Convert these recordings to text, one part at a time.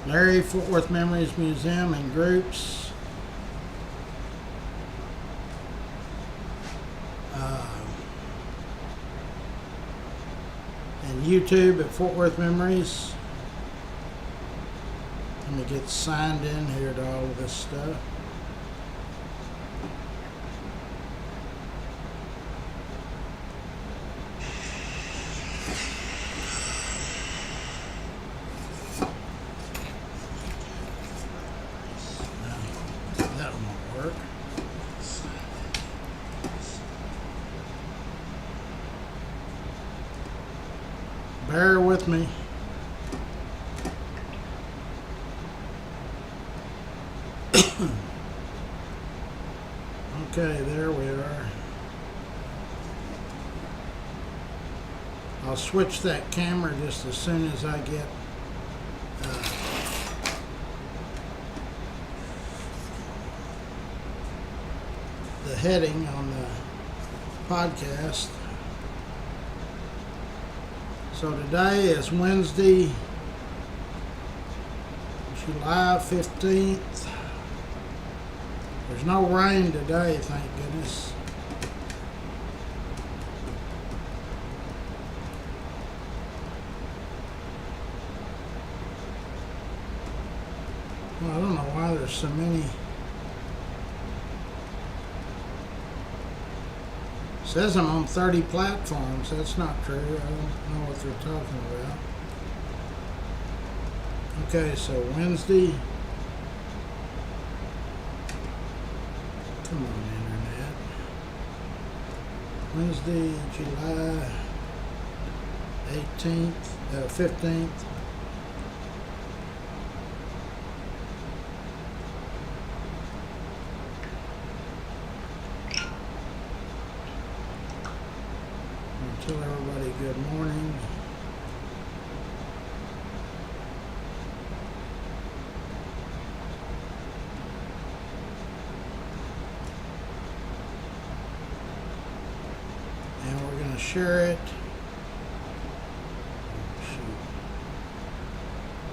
Larry, Fort Worth Memories Museum and Groups. And YouTube at Fort Worth Memories. Let me get signed in here to all of this stuff. That won't work. Bear with me. Okay, there we are. I'll switch that camera just as soon as I get the heading on the podcast. So today is Wednesday, July 15th. There's no rain today, thank goodness. Well, I don't know why there's so many. It says I'm on 30 platforms. That's not true. I don't know what they're talking about. Okay, so Wednesday. Come on, Internet. Wednesday, July 15th. Tell everybody good morning. And we're going to share it.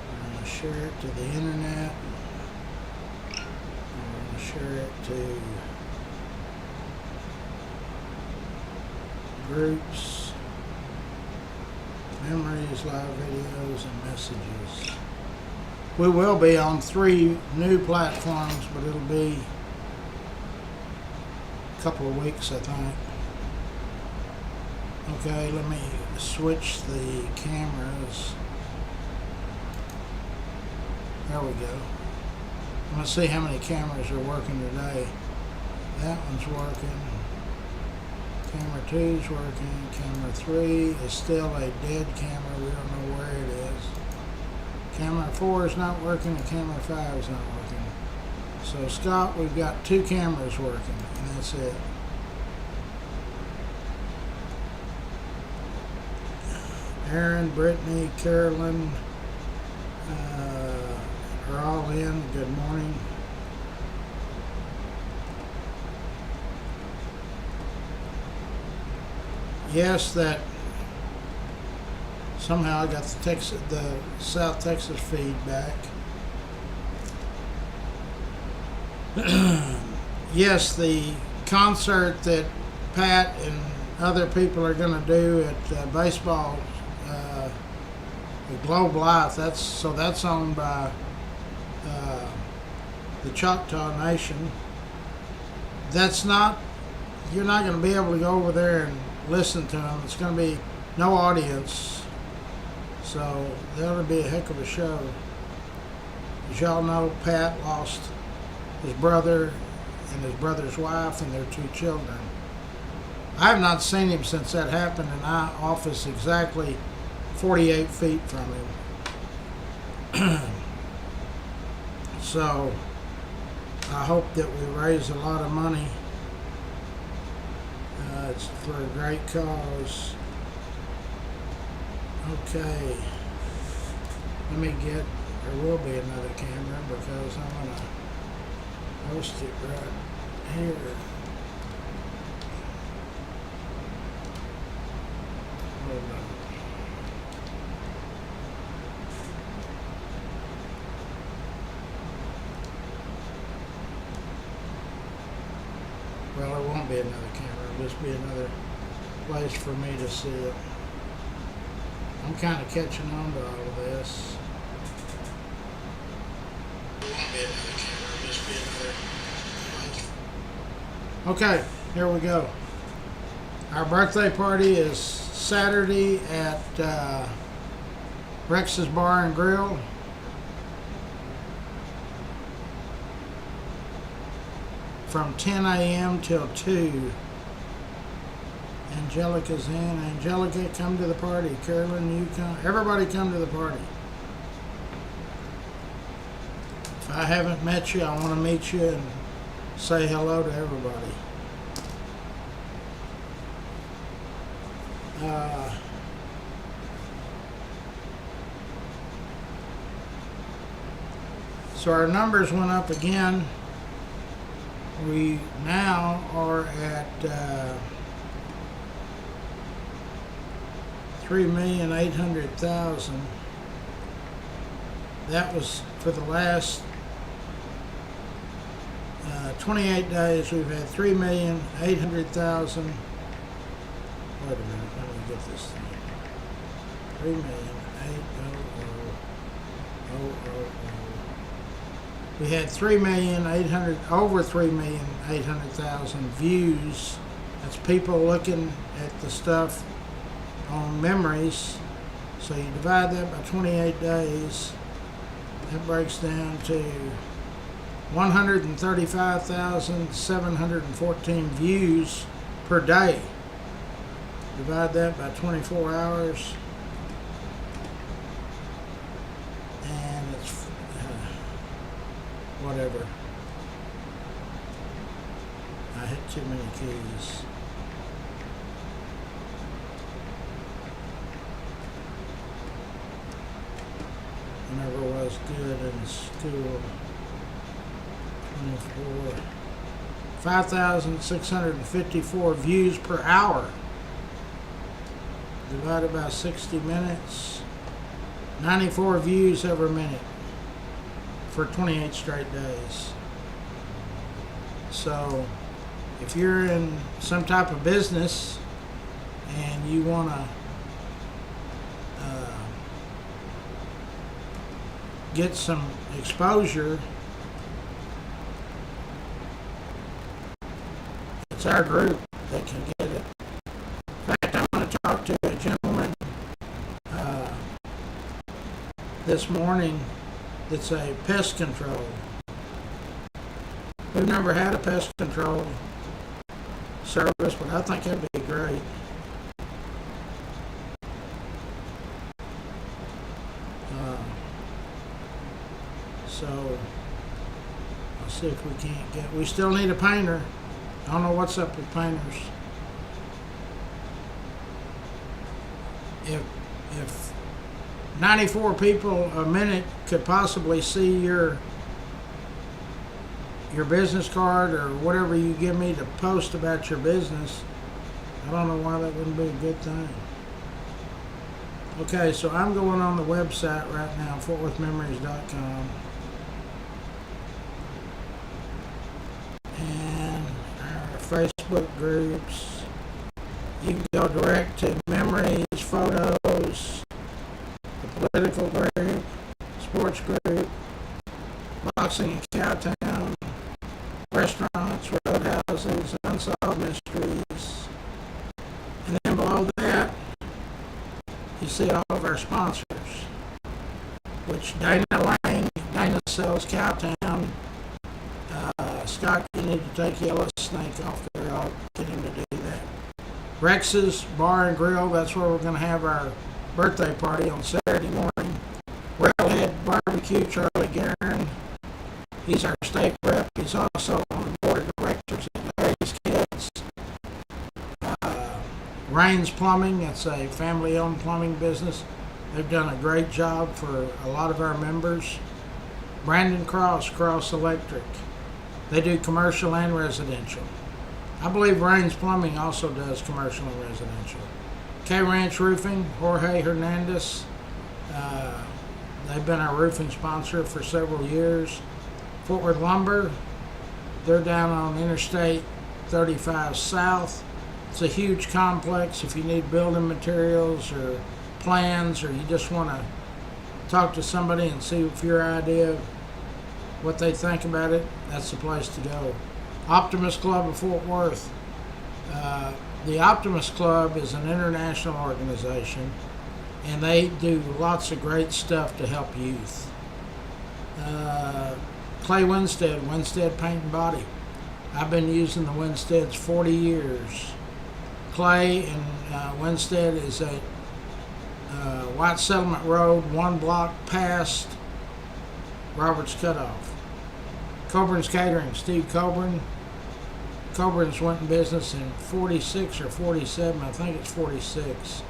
We're going to share it to the internet. And we're going to share it to groups, memories, live videos, and messages. We will be on 3 new platforms, but it'll be a couple of weeks, I think. Okay, let me switch the cameras. There we go. I'm going to see how many cameras are working today. That one's working. Camera 2 is working. Camera 3 is still a dead camera. We don't know where it is. Camera 4 is not working, and camera 5 is not working. So Scott, we've got 2 cameras working, and that's it. Aaron, Brittany, Carolyn are all in. Good morning. Yes, that somehow I got the South Texas feed back. Yes, the concert that Pat and other people are going to do at baseball, the Globe Life. That's owned by the Choctaw Nation. You're not going to be able to go over there and listen to them. It's going to be no audience, so that'll be a heck of a show. As y'all know, Pat lost his brother and his brother's wife and their 2 children. I have not seen him since that happened, and I office exactly 48 feet from him. So I hope that we raise a lot of money. It's for a great cause. Okay. Let me get, there will be another camera because I'm going to host it right here. Hold on. won't be another camera. It'll just be another place for me to see it. I'm kind of catching on to all of this. It won't be another camera. It'll just be another place. Okay, here we go. Our birthday party is Saturday at Rex's Bar and Grill. From 10 a.m. till 2. Angelica's in. Angelica, come to the party. Carolyn, you come. Everybody come to the party. If I haven't met you, I want to meet you and say hello to everybody. So our numbers went up again. We now are at 3,800,000. That was for the last 28 days. We've had 3,800,000. Wait a minute, let me get this thing. 3,800,000. We had over 3,800,000 views. That's people looking at the stuff on memories. So you divide that by 28 days. That breaks down to 135,714 views per day. Divide that by 24 hours. And it's whatever. I hit too many keys. I never was good in school. 24. 5,654 views per hour. Divided by 60 minutes. 94 views every minute. For 28 straight days. So if you're in some type of business and you want to get some exposure, it's our group that can get it. In fact, I want to talk to a gentleman this morning that's a pest control. We've never had a pest control service, but I think that'd be great. So I'll see if we can't get. We still need a painter. I don't know what's up with painters. If 94 people a minute could possibly see your business card or whatever you give me to post about your business, I don't know why that wouldn't be a good thing. Okay, so I'm going on the website right now, fortworthmemories.com, and our Facebook groups. You can go direct to memories, photos, the political group, sports group, boxing and Cowtown, restaurants, roadhouses, unsolved mysteries. And then below that, you see all of our sponsors, which Dana Lane, Dana sells Cowtown. Scott, you need to take Yellow Snake off there. I'll get him to do that. Rex's Bar and Grill, that's where we're going to have our birthday party on Saturday morning. Railhead Barbecue, Charlie Guerin. He's our state rep. He's also on the board of directors at Larry's Kids. Rains Plumbing, that's a family-owned plumbing business. They've done a great job for a lot of our members. Brandon Cross, Cross Electric. They do commercial and residential. I believe Rains Plumbing also does commercial and residential. K Ranch Roofing, Jorge Hernandez. They've been our roofing sponsor for several years. Fort Worth Lumber, they're down on Interstate 35 South. It's a huge complex. If you need building materials or plans, or you just want to talk to somebody and see if your idea, what they think about it, that's the place to go. Optimist Club of Fort Worth. The Optimist Club is an international organization, and they do lots of great stuff to help youth. Clay Winstead Paint and Body. I've been using the Winsteads 40 years. Clay and Winstead is a White Settlement Road, 1 block past Roberts Cutoff. Coburn's Catering, Steve Coburn. Coburn's went in business in 46 or 47, I think it's 46.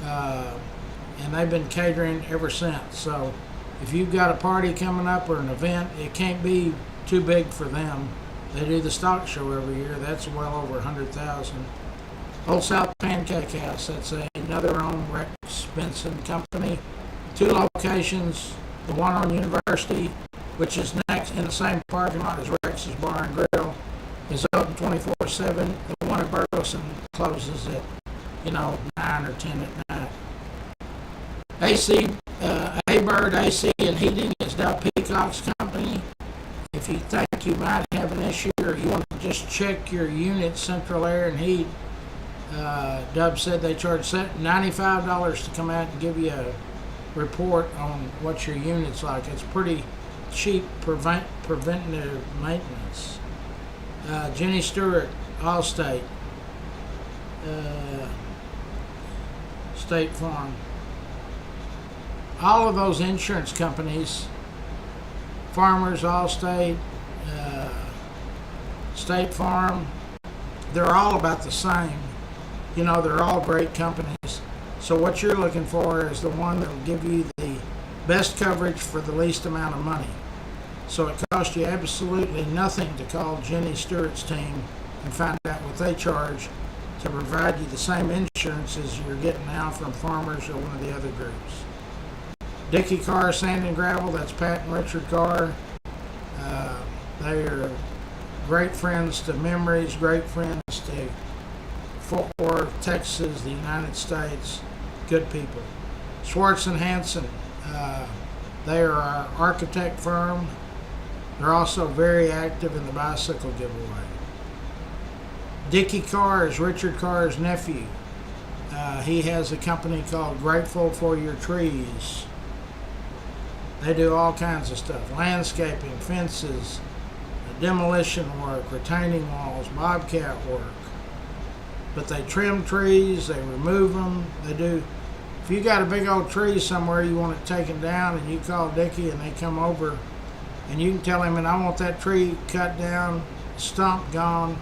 And they've been catering ever since. So if you've got a party coming up or an event, it can't be too big for them. They do the stock show every year. That's well over 100,000. Old South Pancake House, that's another owned Rex Benson company. 2 locations, the one on University, which is next in the same parking lot as Rex's Bar and Grill, is open 24/7. The one at Burleson closes at, 9 or 10 at night. AC, A-Bird AC and Heating is Dow Peacock's company. If you think you might have an issue or you want to just check your unit, central air and heat, Dub said they charge $95 to come out and give you a report on what your unit's like. It's pretty cheap preventative maintenance. Jenny Stewart, Allstate, State Farm. All of those insurance companies, Farmers, Allstate, State Farm, they're all about the same. They're all great companies. So what you're looking for is the one that will give you the best coverage for the least amount of money. So it costs you absolutely nothing to call Jenny Stewart's team and find out what they charge to provide you the same insurance as you're getting now from Farmers or one of the other groups. Dickey Carr Sand and Gravel, that's Pat and Richard Carr. They are great friends to Memories, great friends to Fort Worth, Texas, the United States. Good people. Schwartz and Hanson, they are our architect firm. They're also very active in the bicycle giveaway. Dickey Carr is Richard Carr's nephew. He has a company called Grateful for Your Trees. They do all kinds of stuff. Landscaping, fences, demolition work, retaining walls, bobcat work. But they trim trees, they remove them, they do. If you got a big old tree somewhere you want it taken down and you call Dickey and they come over and you can tell him, and I want that tree cut down, stump gone,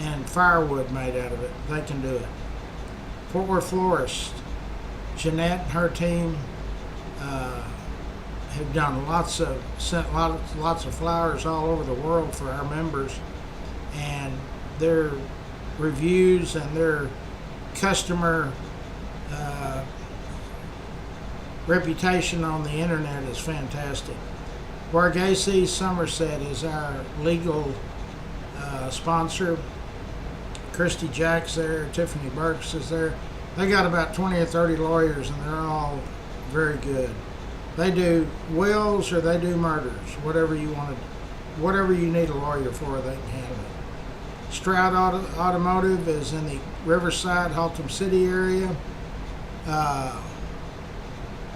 and firewood made out of it, they can do it. Fort Worth Florist, Jeanette and her team have done sent lots of flowers all over the world for our members, and their reviews and their customer reputation on the internet is fantastic. Borghese Somerset is our legal sponsor. Kirsty Jack's there, Tiffany Burks is there. They got about 20 or 30 lawyers, and they're all very good. They do wills or they do murders, whatever you need a lawyer for, they can handle it. Stroud Automotive is in the Riverside, Haltom City area.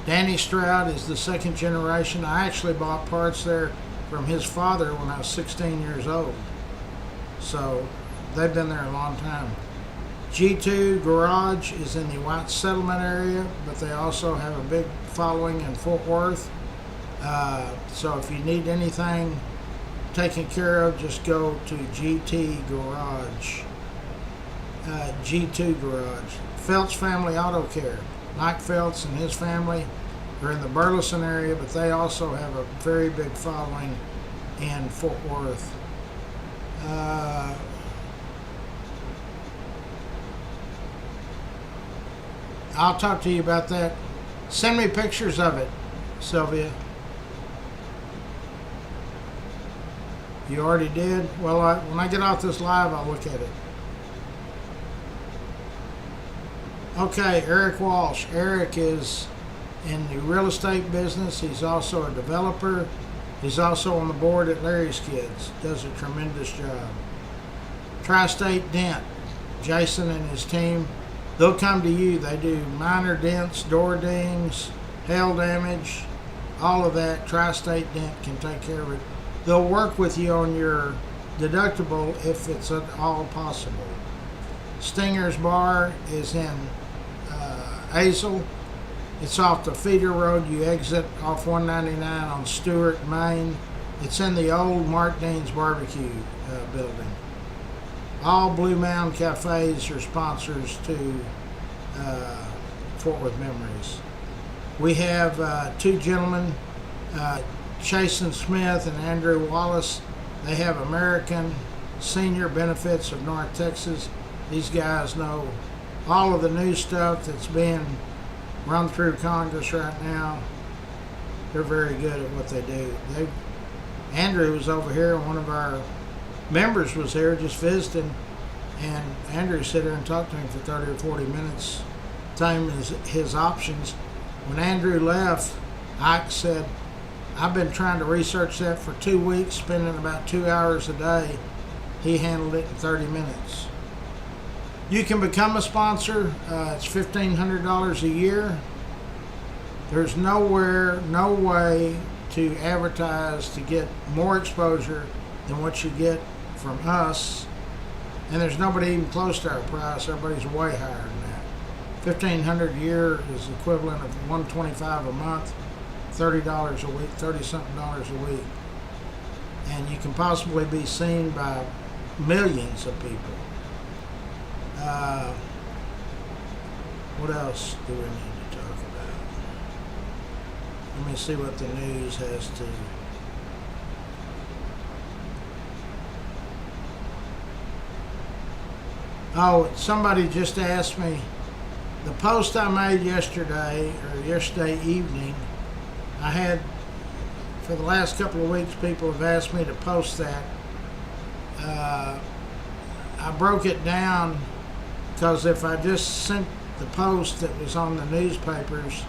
Danny Stroud is the second generation. I actually bought parts there from his father when I was 16 years old. So they've been there a long time. G2 Garage is in the White Settlement area, but they also have a big following in Fort Worth. So if you need anything taken care of, just go to GT Garage. G2 Garage. Feltz Family Auto Care. Mike Feltz and his family are in the Burleson area, but they also have a very big following in Fort Worth. I'll talk to you about that. Send me pictures of it, Sylvia. You already did? Well, when I get off this live, I'll look at it. Okay, Eric Walsh. Eric is in the real estate business. He's also a developer. He's also on the board at Larry's Kids. Does a tremendous job. Tri-State Dent. Jason and his team, they'll come to you. They do minor dents, door dings, hail damage, all of that. Tri-State Dent can take care of it. They'll work with you on your deductible if it's at all possible. Stinger's Bar is in Azle. It's off the feeder road. You exit off 199 on Stewart, Maine. It's in the old Mark Dean's Barbecue building. All Blue Mound Cafes are sponsors to Fort Worth Memories. We have two gentlemen, Chasen Smith and Andrew Wallace. They have American Senior Benefits of North Texas. These guys know all of the new stuff that's being run through Congress right now. They're very good at what they do. Andrew was over here, and one of our members was here just visiting, and Andrew sat there and talked to him for 30 or 40 minutes, telling him his options. When Andrew left, Ike said, I've been trying to research that for 2 weeks, spending about 2 hours a day. He handled it in 30 minutes. You can become a sponsor. It's $1,500 a year. There's no way to advertise to get more exposure than what you get from us. And there's nobody even close to our price. Everybody's way higher than that. $1,500 a year is equivalent of $125 a month, $30 a week, $30-something a week. And you can possibly be seen by millions of people. What else do we need to talk about? Let me see what the news has to. Oh, somebody just asked me, the post I made yesterday evening, I had, for the last couple of weeks, people have asked me to post that. I broke it down because if I just sent the post that was on the newspapers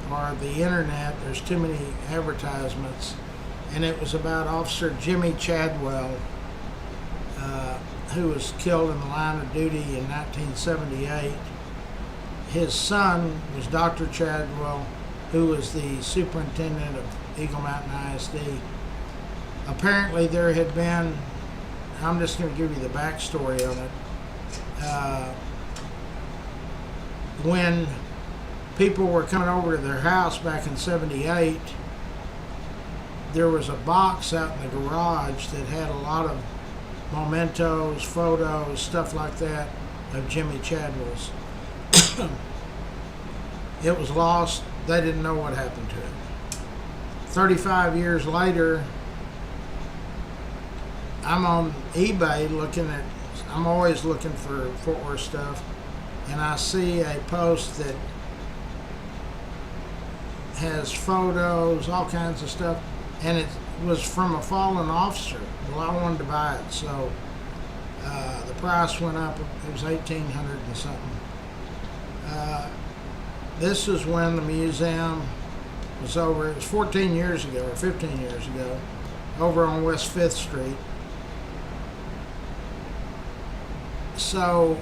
or the internet, there's too many advertisements. And it was about Officer Jimmy Chadwell, who was killed in the line of duty in 1978. His son was Dr. Chadwell, who was the superintendent of Eagle Mountain ISD. Apparently there had been, I'm just going to give you the backstory on it. When people were coming over to their house back in '78, there was a box out in the garage that had a lot of mementos, photos, stuff like that of Jimmy Chadwell's. It was lost. They didn't know what happened to it. 35 years later, I'm on eBay I'm always looking for Fort Worth stuff, and I see a post that has photos, all kinds of stuff, and it was from a fallen officer. Well, I wanted to buy it, so the price went up. It was $1,800 and something. This is when the museum was over. It was 14 years ago or 15 years ago, over on West 5th Street. So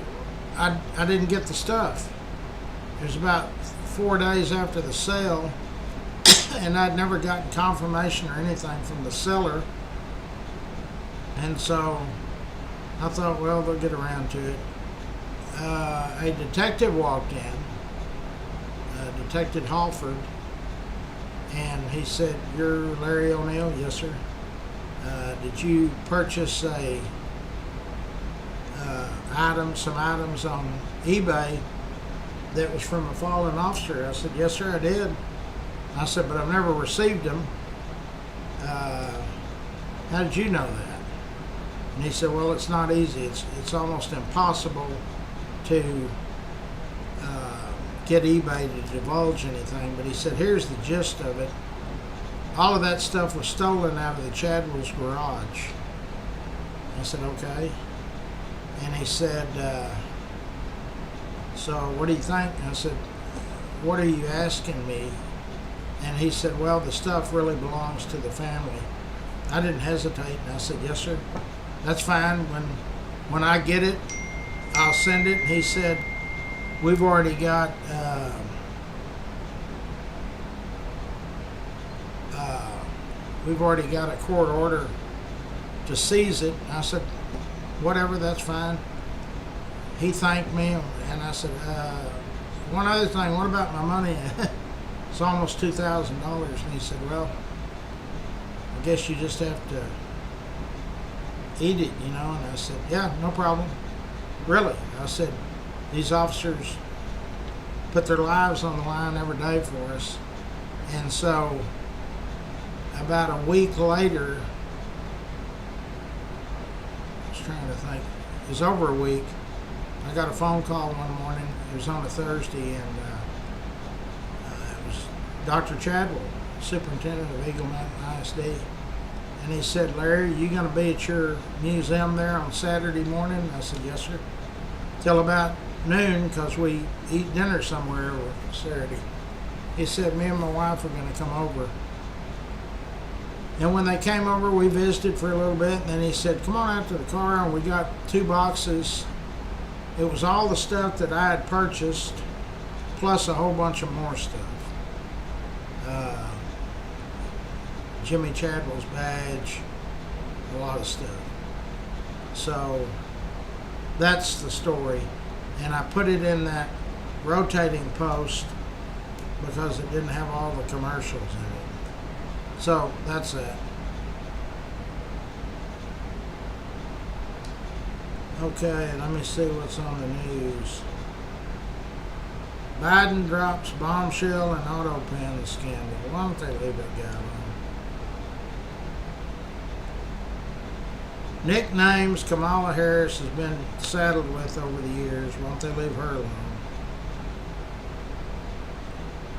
I didn't get the stuff. It was about 4 days after the sale, and I'd never gotten confirmation or anything from the seller. And so I thought, well, they'll get around to it. A detective walked in, Detective Halford, and he said, "You're Larry O'Neill?" "Yes, sir." "Did you purchase some items on eBay that was from a fallen officer?" I said, "Yes, sir, I did." I said, "But I've never received them. How did you know that?" And he said, "Well, it's not easy. It's almost impossible to get eBay to divulge anything." But he said, "Here's the gist of it. All of that stuff was stolen out of the Chadwell's garage." I said, okay. And he said, so what do you think? And I said, what are you asking me? And he said, well, the stuff really belongs to the family. I didn't hesitate, and I said, yes, sir. That's fine. When I get it, I'll send it. And he said, we've already got a court order to seize it. I said, whatever, that's fine. He thanked me, and I said, one other thing, what about my money? It's almost $2,000. And he said, well, I guess you just have to eat it, you know. And I said, yeah, no problem. Really? I said, these officers put their lives on the line every day for us. And so about a week later, I was trying to think, it was over a week, I got a phone call one morning. It was on a Thursday, and it was Dr. Chadwell, superintendent of Eagle Mountain ISD. And he said, Larry, you going to be at your museum there on Saturday morning? I said, yes, sir. Till about noon, because we eat dinner somewhere Saturday. He said, me and my wife are going to come over. And when they came over, we visited for a little bit. And then he said, come on out to the car. And we got 2 boxes. It was all the stuff that I had purchased, plus a whole bunch of more stuff. Jimmy Chadwell's badge, a lot of stuff. So that's the story. And I put it in that rotating post because it didn't have all the commercials in it. So that's it. Okay, let me see what's on the news. Biden drops bombshell and auto pen scandal. Why don't they leave that guy alone? Nicknames Kamala Harris has been saddled with over the years. Why don't they leave her alone?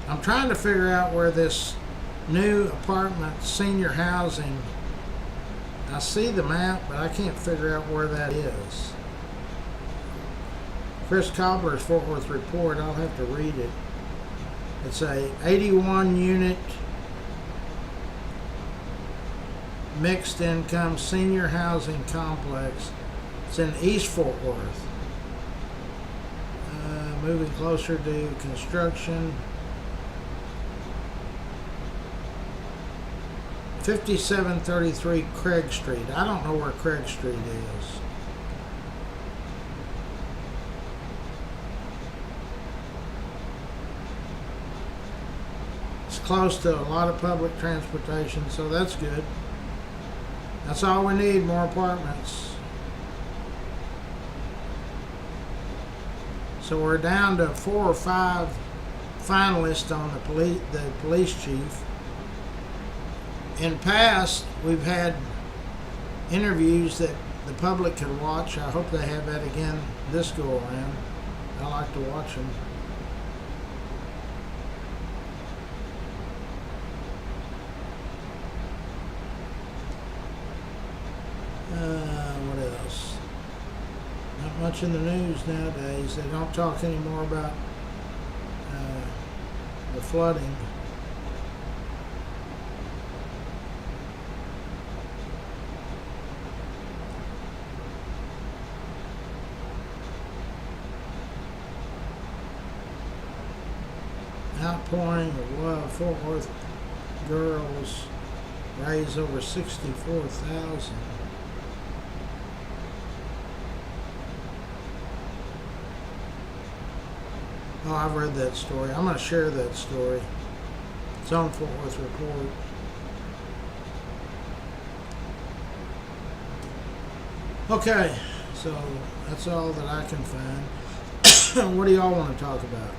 I'm trying to figure out where this new apartment, senior housing, I see the map, but I can't figure out where that is. Chris Cobbler's Fort Worth report, I'll have to read it. It's a 81 unit mixed income senior housing complex. It's in East Fort Worth. Moving closer to construction. 5733 Craig Street. I don't know where Craig Street is. It's close to a lot of public transportation, so that's good. That's all we need, more apartments. So we're down to 4 or 5 finalists on the police chief. In past, we've had interviews that the public can watch. I hope they have that again this go around. I like to watch them. What else? Not much in the news nowadays. They don't talk anymore about the flooding. Outpouring of love. Fort Worth girls raise over $64,000. Oh, I've read that story. I'm going to share that story. It's on Fort Worth Report. Okay, so that's all that I can find. What do y'all want to talk about?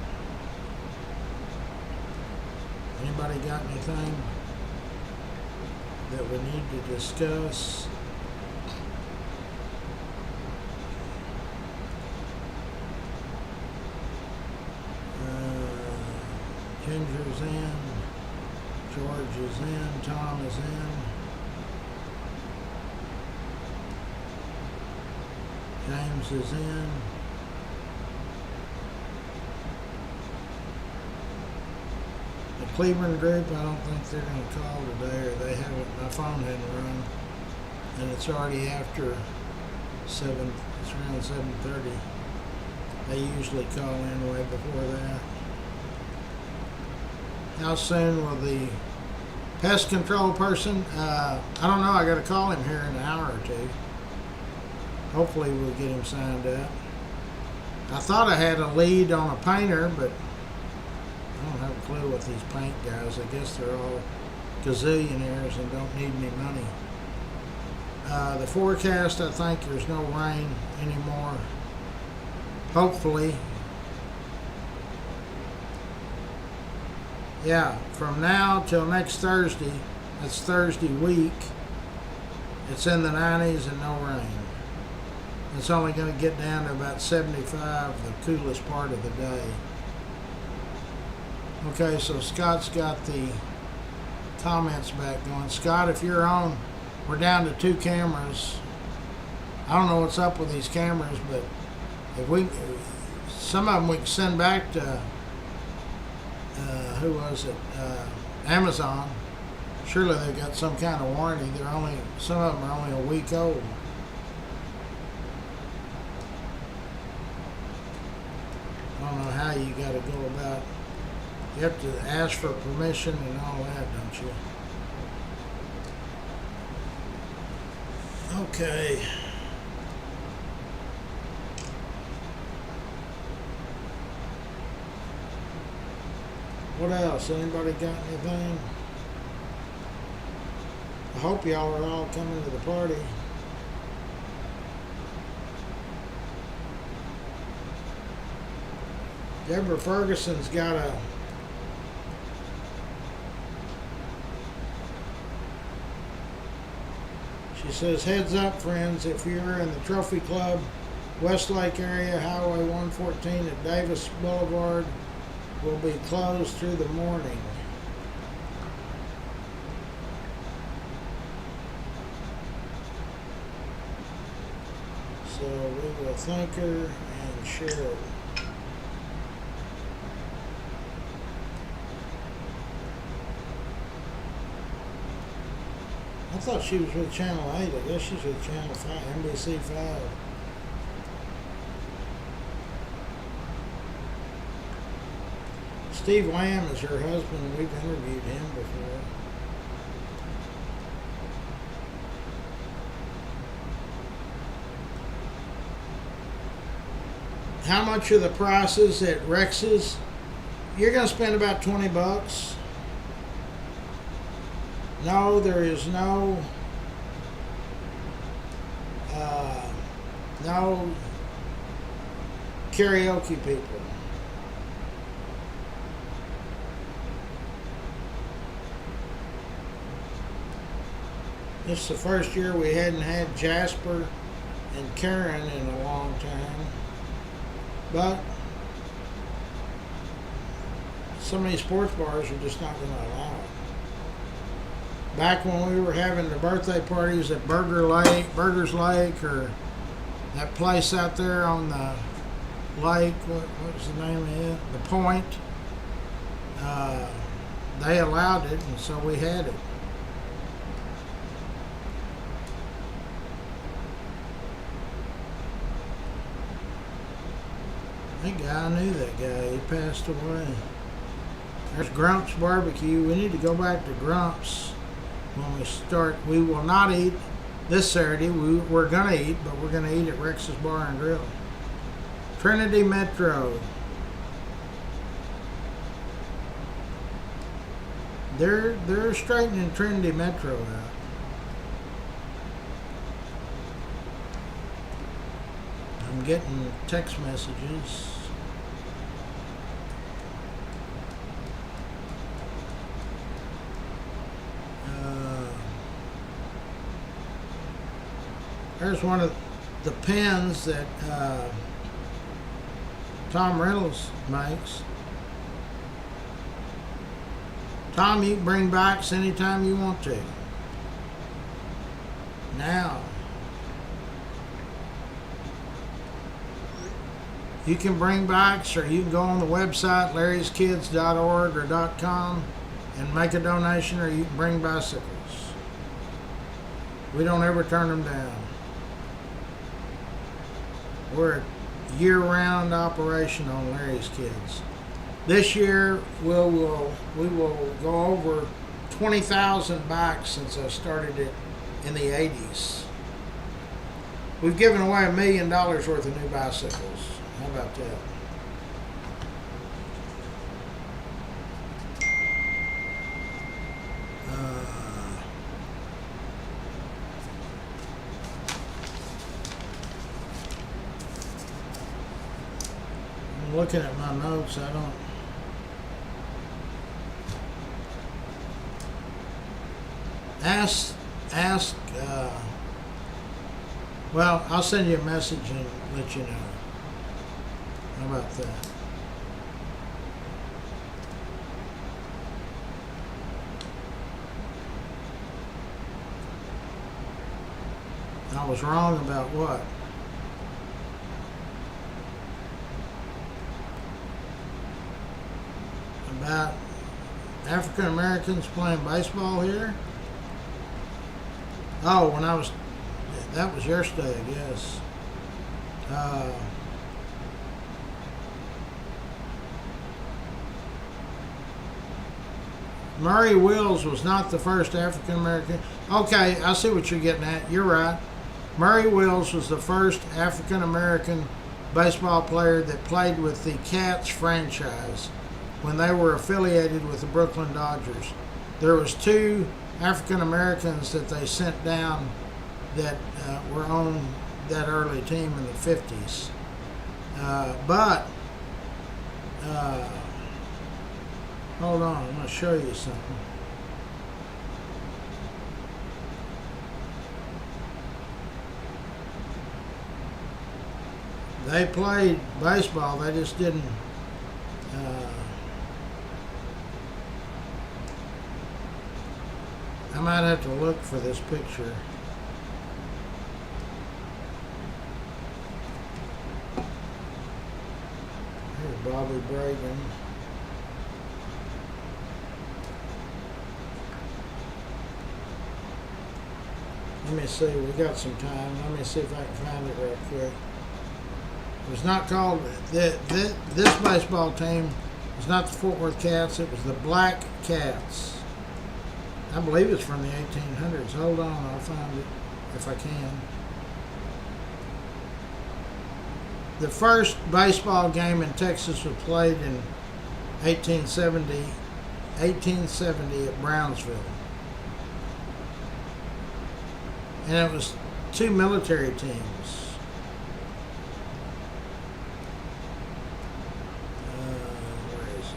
Anybody got anything that we need to discuss? Ginger's in, George is in, Tom is in. James is in. The Cleveland group, I don't think they're going to call today, or they haven't. My phone hadn't rung, and it's already after 7. It's around 7:30. They usually call in way before that. How soon will the pest control person? I don't know. I got to call him here in an hour or two. Hopefully we'll get him signed up. I thought I had a lead on a painter, but I don't have a clue what these paint guys. I guess they're all gazillionaires and don't need any money. The forecast, I think there's no rain anymore. Hopefully. Yeah, from now till next Thursday, that's Thursday week, it's in the 90s and no rain. It's only going to get down to about 75, the coolest part of the day. Okay, so Scott's got the comments back going. Scott, if you're on, we're down to 2 cameras. I don't know what's up with these cameras, but if we, some of them we can send back to, who was it? Amazon. Surely they've got some kind of warranty. Some of them are only a week old. I don't know how you got to go about. You have to ask for permission and all that, don't you? Okay. What else? Anybody got anything? I hope y'all are all coming to the party. Deborah Ferguson's got a she says, heads up friends, if you're in the Trophy Club Westlake area, Highway 114 at Davis Boulevard will be closed through the morning. So we will thank her and share it. I thought she was with Channel 8. I guess she's with Channel 5, NBC 5. Steve Lamb is her husband. We've interviewed him before. How much are the prices at Rex's? You're going to spend about $20. No, there is no karaoke people. This is the first year we hadn't had Jasper and Karen in a long time. But some of these sports bars are just not going to allow it. Back when we were having the birthday parties at Burgers Lake, or that place out there on the lake, what was the name of it? The Point. They allowed it, and so we had it. That guy, I knew that guy. He passed away. There's Grump's Barbecue. We need to go back to Grump's when we start. We will not eat this Saturday. We're going to eat, but we're going to eat at Rex's Bar and Grill. Trinity Metro. They're straightening Trinity Metro out. I'm getting text messages. There's one of the pens that Tom Reynolds makes. Tom, you can bring bikes anytime you want to. Now. You can bring bikes, or you can go on the website larryskids.org or .com and make a donation, or you can bring bicycles. We don't ever turn them down. We're a year-round operation on Larry's Kids. This year we will go over 20,000 bikes since I started it in the 80s. We've given away $1 million worth of new bicycles. How about that? I'm looking at my notes. I don't. Ask. Well, I'll send you a message and let you know. How about that? I was wrong about what? About African Americans playing baseball here? Oh, when I was, that was yesterday, I guess. Murray Wills was not the first African American. Okay, I see what you're getting at. You're right. Murray Wills was the first African American baseball player that played with the Cats franchise when they were affiliated with the Brooklyn Dodgers. There was 2 African Americans that they sent down that were on that early team in the 50s. Hold on, I'm going to show you something. They played baseball, they just didn't. I might have to look for this picture. Here's Bobby Bragan. Let me see, we got some time. Let me see if I can find it real quick. It was not called, this baseball team was not the Fort Worth Cats, it was the Black Cats. I believe it's from the 1800s. Hold on, I'll find it if I can. The first baseball game in Texas was played in 1870 at Brownsville. And it was 2 military teams. Where is it?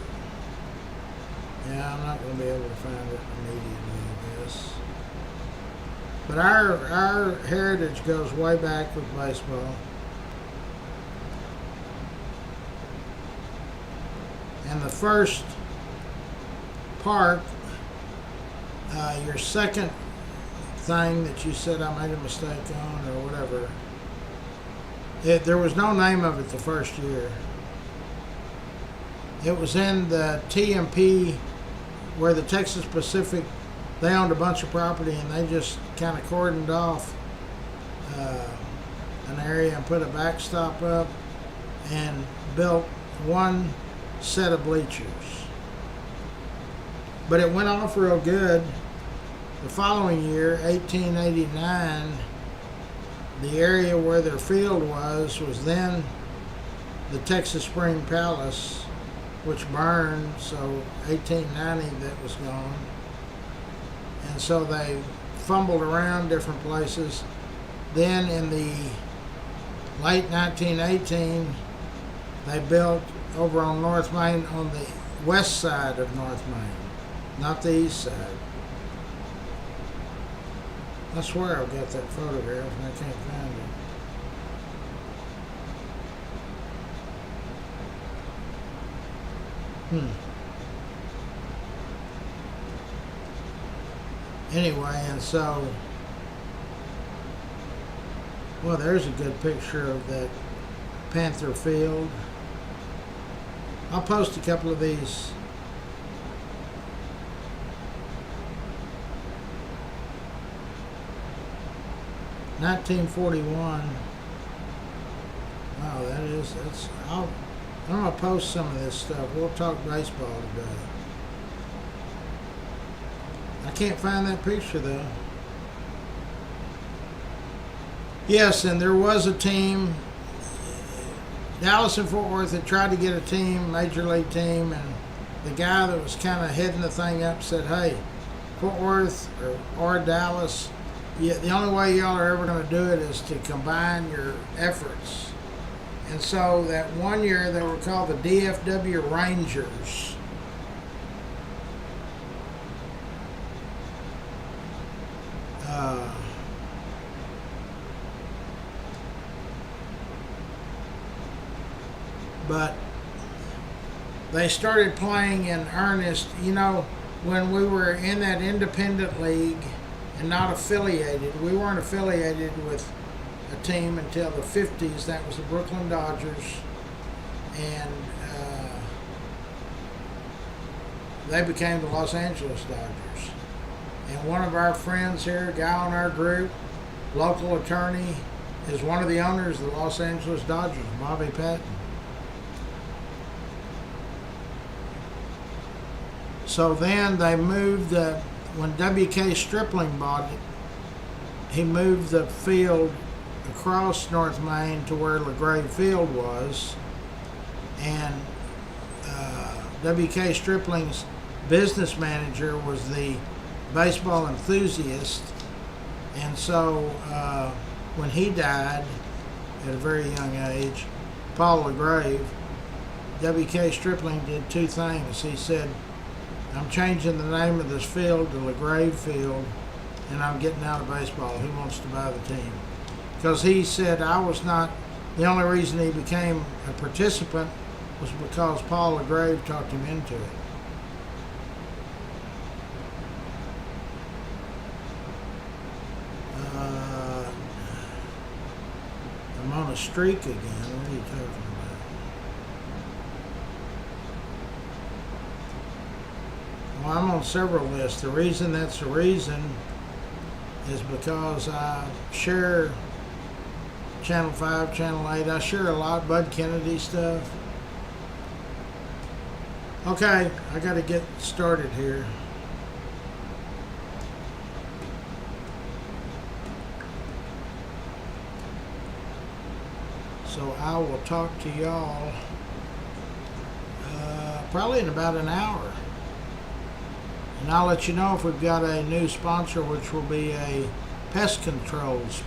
Yeah, I'm not going to be able to find it immediately, I guess. But our heritage goes way back with baseball. And the first part, your second thing that you said I made a mistake on or whatever, there was no name of it the first year. It was in the TMP where the Texas Pacific, they owned a bunch of property and they just kind of cordoned off an area and put a backstop up and built one set of bleachers. But it went off real good. The following year, 1889, the area where their field was then the Texas Spring Palace, which burned, so 1890 that was gone. And so they fumbled around different places. Then in the late 1918, they built over on North Main, on the west side of North Main, not the east side. I swear I've got that photograph and I can't find it. Anyway, and so, well, there's a good picture of that Panther Field. I'll post a couple of these. $1941. Oh, I'm gonna post some of this stuff. We'll talk baseball today. I can't find that picture though. Yes, and there was a team, Dallas and Fort Worth, that tried to get a team, major league team, and the guy that was kind of heading the thing up said, hey, Fort Worth or Dallas, the only way y'all are ever going to do it is to combine your efforts. And so that one year they were called the DFW Rangers. But they started playing in earnest, you know, when we were in that independent league and not affiliated. We weren't affiliated with a team until the 50s. That was the Brooklyn Dodgers. And they became the Los Angeles Dodgers. And one of our friends here, a guy on our group, local attorney, is one of the owners of the Los Angeles Dodgers, Bobby Patton. So then they moved, when W.K. Stripling bought it, he moved the field across North Main to where LaGrave Field was. And W.K. Stripling's business manager was the baseball enthusiast. And so when he died at a very young age, Paul LaGrave, W.K. Stripling did two things. He said, I'm changing the name of this field to LaGrave Field, and I'm getting out of baseball. Who wants to buy the team? Because he said I was not, the only reason he became a participant was because Paul LaGrave talked him into it. I'm on a streak again. What are you talking about? Well, I'm on several lists. The reason that's the reason is because I share Channel 5, Channel 8. I share a lot Bud Kennedy stuff. Okay, I got to get started here. So I will talk to y'all probably in about an hour. And I'll let you know if we've got a new sponsor, which will be a pest control sponsor.